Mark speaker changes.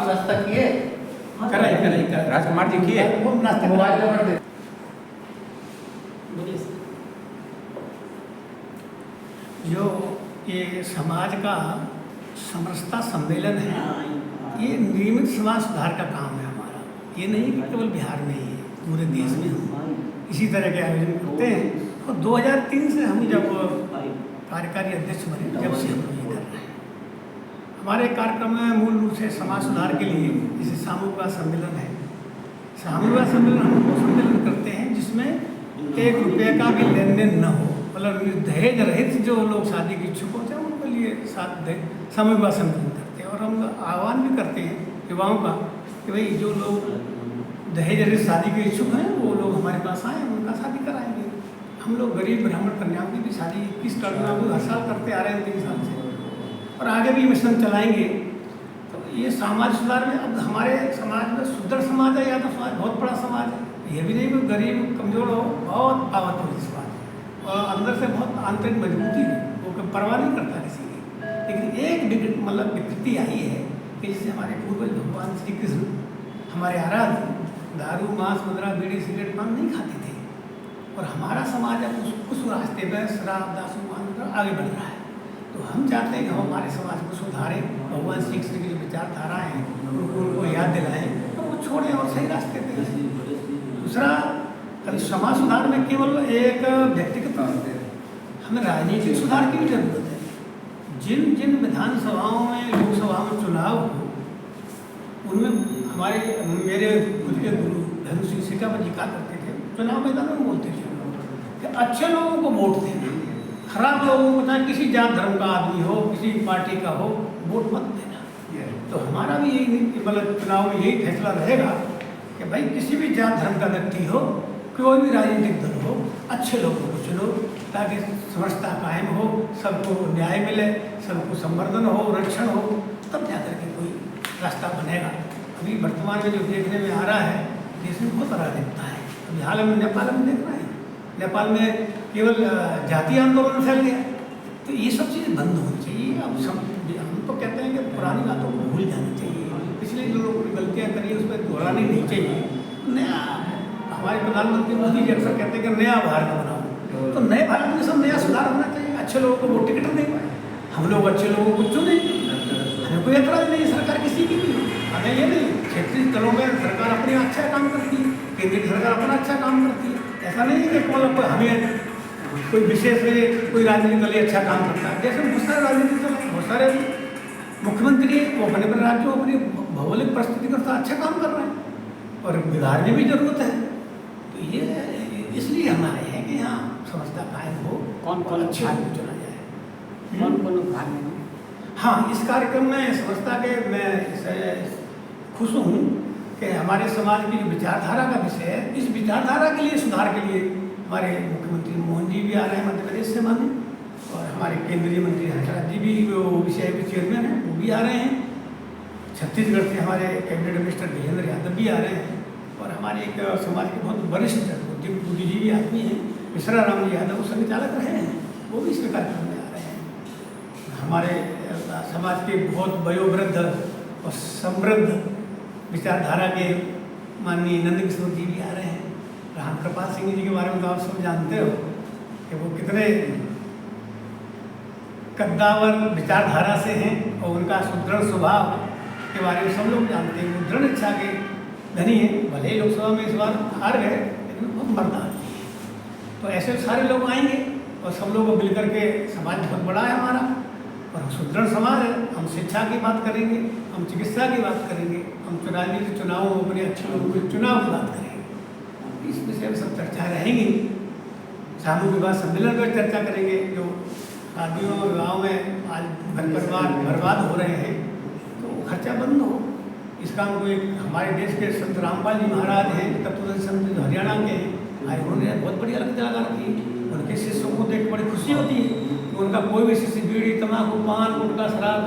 Speaker 1: नाश्ता किए?
Speaker 2: करा राजकुमार जी किए
Speaker 1: वो नाश्ता मोबाइल नंबर दे।
Speaker 3: जो ये समाज का समरसता सम्मेलन है, ये नियमित समाज सुधार का काम है हमारा। ये नहीं कि केवल बिहार में ही है, पूरे देश में हम इसी तरह के आयोजन करते हैं। और 2003 से हम जब कार्यकारी अध्यक्ष बने, जब से हम ये कर रहे हैं। हमारे कार्यक्रम में मूल रूप से समाज सुधार के लिए जैसे सामूहिक सम्मेलन है। सामूहिक सम्मेलन हम वो सम्मेलन करते हैं जिसमें 1 रुपये का भी लेन देन न हो, मतलब दहेज रहित जो लोग शादी के इच्छुक होते हैं उनके लिए सामूहिक सम्मेलन करते हैं। और हम आह्वान भी करते हैं युवाओं का कि भाई जो लोग दहेज रहित शादी के इच्छुक हैं वो लोग हमारे पास आएँ, उनका शादी कराएंगे। हम लोग गरीब ब्राह्मण कन्याओं की भी शादी 21 कन्याओं को हर साल करते आ रहे हैं 3 साल से, और आगे भी मिशन चलाएंगे। तो ये समाज सुधार में अब हमारे समाज में सुदृढ़ समाज है या तो समाज बहुत बड़ा समाज है, ये भी नहीं कि गरीब कमजोर हो, बहुत पावरफुल समाज है और अंदर से बहुत आंतरिक मजबूती है, वो परवाह नहीं करता किसी की। लेकिन एक मतलब विकृति आई है कि जैसे हमारे पूर्वज भगवान श्री कृष्ण हमारे आराध्य दारू मांस मदिरा बीड़ी सिगरेट पान नहीं खाते थे, और हमारा समाज अब उस रास्ते पर शराब दारू मांस आगे बढ़ रहा है। तो हम चाहते हैं कि हम हमारे समाज को सुधारें, भगवान श्री कृष्ण की जो विचारधारा है उनको याद दिलाएं और वो छोड़ें और सही रास्ते पे जाएं। दूसरा, समाज सुधार में केवल एक व्यक्तिगत हमें राजनीतिक सुधार की भी जरूरत है। जिन जिन विधानसभाओं में लोकसभा में चुनाव हो उनमें हमारे मेरे खुद के गुरु धनु सिंह शेखावत जी कहा करते थे, चुनाव मैदान में बोलते थे कि अच्छे लोगों को वोट देना, खराब लोगों को चाहे किसी जात धर्म का आदमी हो, किसी पार्टी का हो, वोट मत देना। तो हमारा भी यही मतलब चुनाव में यही फैसला रहेगा कि भाई किसी भी जात धर्म का व्यक्ति हो, कोई भी राजनीतिक दल हो, अच्छे लोगों को चुनो ताकि समरसता कायम हो, सबको न्याय मिले, सबको संवर्धन हो, रक्षण हो, तब जाकर के कोई रास्ता बनेगा। अभी वर्तमान में जो देखने में आ रहा है देश में बहुत अराजकता है। अभी हाल में नेपाल में देख रहे हैं, नेपाल में केवल जातीय आंदोलन फैल गया। तो ये सब चीज़ें बंद होनी चाहिए। अब हम तो कहते हैं कि पुरानी बातों को भूल जाना चाहिए, पिछले जो लोगों ने गलतियाँ करी है उस पर दोहरानी नहीं चाहिए। नया हमारे प्रधानमंत्री मोदी जी अक्सर कहते हैं कि नया भारत बनाओ, तो नए भारत में सब नया सुधार होना चाहिए। अच्छे लोगों को वो टिकट नहीं पाए, हम लोग अच्छे लोगों को चुने, हमें कोई एतराज नहीं है सरकार किसी की भी। हमें ये नहीं, क्षेत्रीय दलों में सरकार अपने अच्छा काम करती है, केंद्रीय सरकार अपना अच्छा काम करती है। ऐसा नहीं है कि मतलब हमें कोई विशेष कोई राजनीतिक दल अच्छा काम करता है। जैसे बहुत सारे राजनीतिक दल, बहुत सारे मुख्यमंत्री वो अपने अपने राज्यों अपनी भौगोलिक परिस्थिति के साथ अच्छा काम कर रहे हैं और बिहार में भी जरूरत है। तो ये इसलिए हम आए हैं कि यहाँ समझता कायम हो,
Speaker 4: कौन कौन
Speaker 3: अच्छा चला जाए।
Speaker 4: कौन कौन भाग में?
Speaker 3: हाँ, इस कार्यक्रम में समझता के मैं खुश हूँ कि हमारे समाज की जो विचारधारा का विषय है, इस विचारधारा के लिए सुधार के लिए हमारे मुख्यमंत्री मोहन जी भी आ रहे हैं मध्य प्रदेश से माने, और हमारे केंद्रीय मंत्री हंसराज जी भी वो विषय के चेयरमैन हैं वो भी आ रहे हैं। छत्तीसगढ़ से हमारे कैबिनेट मिनिस्टर विजेंद्र यादव भी आ रहे हैं, और हमारे एक समाज के बहुत वरिष्ठ बुद्धि जी भी आदमी हैं, मिश्रा राम यादव संचालक रहे हैं, वो भी इसके कार्यक्रम में आ रहे हैं। हमारे समाज के बहुत वयोवृद्ध और समृद्ध विचारधारा के माननीय नंद किशोर जी भी आ रहे हैं। राम कृपाल सिंह जी के बारे में तो आप सब जानते हो कि वो कितने कद्दावर विचारधारा से हैं, और उनका सुदृढ़ स्वभाव के बारे में सब लोग जानते हैं। वो दृढ़ इच्छा के धनी है, भले ही लोकसभा में इस बार हार गए लेकिन बहुत मर्दानी है। तो ऐसे सारे लोग आएंगे और सब लोग मिलकर के समाज बहुत बड़ा है हमारा, और हम सुदृढ़ समाज है। हम शिक्षा की बात करेंगे, हम चिकित्सा की बात करेंगे, हम राजनीतिक चुनाव अपने अच्छे लोगों के चुनाव की बात करेंगे। इस विषय में सब चर्चाएँ रहेंगी। सामूहिक विवाह सम्मेलन पर चर्चा करेंगे। जो शादियों और विवाहों में आज घर परिवार बर्बाद हो रहे हैं तो खर्चा बंद हो, इस काम को एक हमारे देश के संत रामपाल जी महाराज हैं, तत्वदर्शी संत जो हरियाणा के हैं, आज उन्होंने बहुत बढ़िया लगा रखी। उनके शिष्यों को देख बड़ी खुशी होती है कि उनका कोई भी शिष्य बीड़ी तम्बाकू पान गुटखा शराब